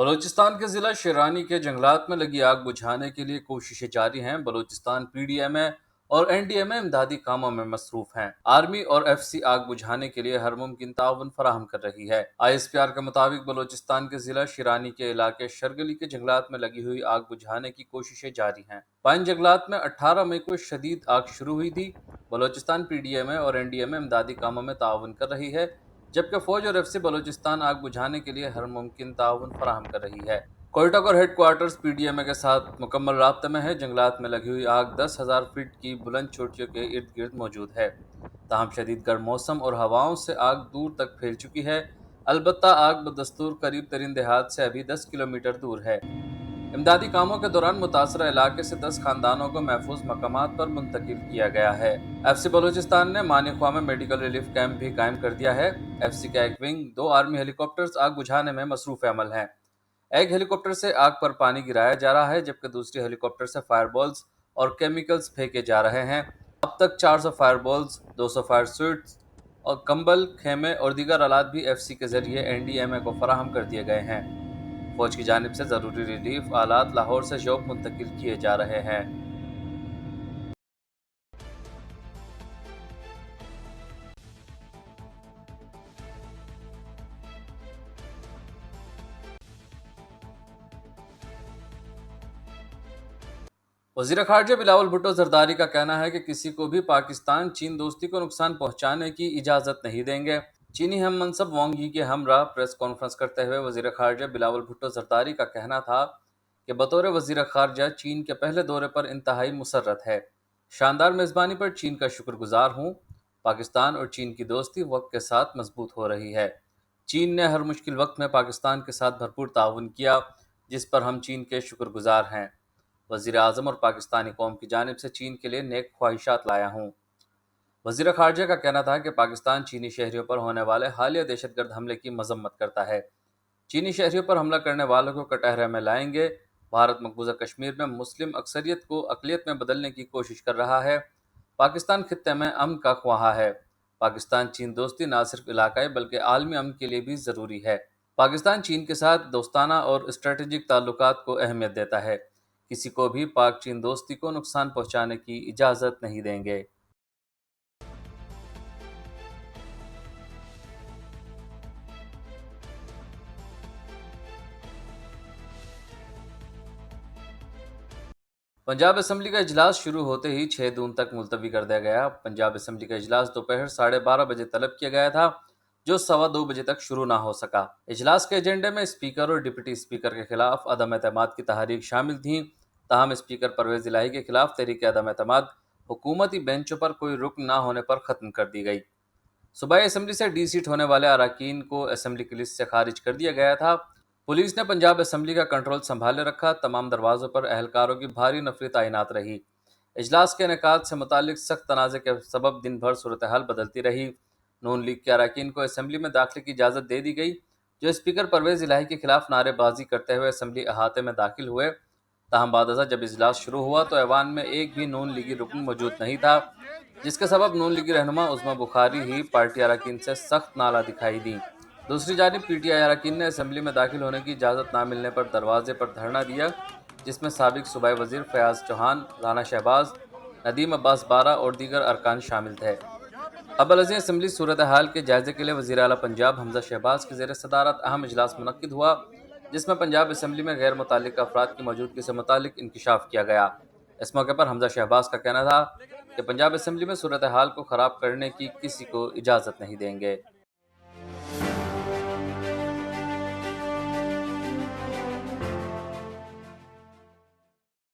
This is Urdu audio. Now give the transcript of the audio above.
بلوچستان کے ضلع شیرانی کے جنگلات میں لگی آگ بجھانے کے لیے کوششیں جاری ہیں۔ بلوچستان پی ڈی ایم اے اور این ڈی ایم اے امدادی کاموں میں مصروف ہیں۔ آرمی اور ایف سی آگ بجھانے کے لیے ہر ممکن تعاون فراہم کر رہی ہے۔ آئی ایس پی آر کے مطابق بلوچستان کے ضلع شیرانی کے علاقے شرگلی کے جنگلات میں لگی ہوئی آگ بجھانے کی کوششیں جاری ہیں۔ پائن جنگلات میں 18 مئی کو شدید آگ شروع ہوئی تھی۔ بلوچستان پی ڈی ایم اے اور این ڈی ایم اے امدادی کاموں میں تعاون کر رہی ہے، جبکہ فوج اور ایف سی بلوچستان آگ بجھانے کے لیے ہر ممکن تعاون فراہم کر رہی ہے۔ Quetta corps headquarters P D M A کے ساتھ مکمل رابطے میں ہے۔ جنگلات میں لگی ہوئی آگ 10,000 فٹ کی بلند چوٹیوں کے ارد گرد موجود ہے، تاہم شدید گرم موسم اور ہواؤں سے آگ دور تک پھیل چکی ہے۔ البتہ آگ بدستور قریب ترین دیہات سے ابھی 10 کلومیٹر دور ہے۔ امدادی کاموں کے دوران متاثرہ علاقے سے 10 خاندانوں کو محفوظ مقامات پر منتقل کیا گیا ہے۔ ایف سی بلوچستان نے مانی خواہ میں میڈیکل ریلیف کیمپ بھی قائم کر دیا ہے۔ ایف سی کا ایک ونگ 2 آرمی ہیلی کاپٹرز آگ بجھانے میں مصروف عمل ہیں۔ ایک ہیلی کاپٹر سے آگ پر پانی گرایا جا رہا ہے، جبکہ دوسری ہیلی کاپٹر سے فائر بالز اور کیمیکلز پھینکے جا رہے ہیں۔ اب تک 400 فائر بالز، 200 فائر سوٹس اور کمبل، خیمے اور دیگر آلات بھی ایف سی کے ذریعے این ڈی ایم اے کو فراہم کر دیے گئے ہیں۔ فوج کی جانب سے ضروری ریلیف آلات لاہور سے جوب منتقل کیے جا رہے ہیں۔ وزیر خارجہ بلاول بھٹو زرداری کا کہنا ہے کہ کسی کو بھی پاکستان چین دوستی کو نقصان پہنچانے کی اجازت نہیں دیں گے۔ چینی ہم منصب وانگ یی کے ہمراہ پریس کانفرنس کرتے ہوئے وزیر خارجہ بلاول بھٹو زرداری کا کہنا تھا کہ بطور وزیر خارجہ چین کے پہلے دورے پر انتہائی مسرت ہے۔ شاندار میزبانی پر چین کا شکر گزار ہوں۔ پاکستان اور چین کی دوستی وقت کے ساتھ مضبوط ہو رہی ہے۔ چین نے ہر مشکل وقت میں پاکستان کے ساتھ بھرپور تعاون کیا، جس پر ہم چین کے شکر گزار ہیں۔ وزیر اعظم اور پاکستانی قوم کی جانب سے چین کے لیے نیک خواہشات لایا ہوں۔ وزیر خارجہ کا کہنا تھا کہ پاکستان چینی شہریوں پر ہونے والے حالیہ دہشت گرد حملے کی مذمت کرتا ہے۔ چینی شہریوں پر حملہ کرنے والوں کو کٹہرے میں لائیں گے۔ بھارت مقبوضہ کشمیر میں مسلم اکثریت کو اقلیت میں بدلنے کی کوشش کر رہا ہے۔ پاکستان خطے میں امن کا خواہاں ہے۔ پاکستان چین دوستی نہ صرف علاقائی بلکہ عالمی امن کے لیے بھی ضروری ہے۔ پاکستان چین کے ساتھ دوستانہ اور اسٹریٹجک تعلقات کو اہمیت دیتا ہے۔ کسی کو بھی پاک چین دوستی کو نقصان پہنچانے کی اجازت نہیں دیں گے۔ پنجاب اسمبلی کا اجلاس شروع ہوتے ہی 6 جون تک ملتوی کر دیا گیا۔ پنجاب اسمبلی کا اجلاس دوپہر 12:30 بجے طلب کیا گیا تھا، جو 2:15 بجے تک شروع نہ ہو سکا۔ اجلاس کے ایجنڈے میں اسپیکر اور ڈپٹی اسپیکر کے خلاف عدم اعتماد کی تحریک شامل تھیں، تاہم اسپیکر پرویز الہی کے خلاف تحریک عدم اعتماد حکومتی بینچوں پر کوئی رکن نہ ہونے پر ختم کر دی گئی۔ صوبائی اسمبلی سے ڈی سیٹ ہونے والے اراکین کو اسمبلی کی لسٹ سے خارج کر دیا گیا تھا۔ پولیس نے پنجاب اسمبلی کا کنٹرول سنبھالے رکھا۔ تمام دروازوں پر اہلکاروں کی بھاری نفری تعینات رہی۔ اجلاس کے انعقاد سے متعلق سخت تنازع کے سبب دن بھر صورتحال بدلتی رہی۔ نون لیگ کے اراکین کو اسمبلی میں داخلے کی اجازت دے دی گئی، جو اسپیکر پرویز الہی کے خلاف نعرے بازی کرتے ہوئے اسمبلی احاطے میں داخل ہوئے۔ تاہم بعد ازاں جب اجلاس شروع ہوا تو ایوان میں ایک بھی نون لیگی رکن موجود نہیں تھا، جس کے سبب نون لیگی رہنما عظمی بخاری ہی پارٹی اراکین سے سخت نالہ دکھائی دیں۔ دوسری جانب پی ٹی آئی اراکین نے اسمبلی میں داخل ہونے کی اجازت نہ ملنے پر دروازے پر دھرنا دیا، جس میں سابق صوبائی وزیر فیاض چوہان، رانا شہباز، ندیم عباس بارہ اور دیگر ارکان شامل تھے۔ قبل ازیں اسمبلی صورتحال کے جائزے کے لیے وزیر اعلیٰ پنجاب حمزہ شہباز کی زیر صدارت اہم اجلاس منعقد ہوا، جس میں پنجاب اسمبلی میں غیر متعلقہ افراد کی موجودگی سے متعلق انکشاف کیا گیا۔ اس موقع پر حمزہ شہباز کا کہنا تھا کہ پنجاب اسمبلی میں صورتحال کو خراب کرنے کی کسی کو اجازت نہیں دیں گے۔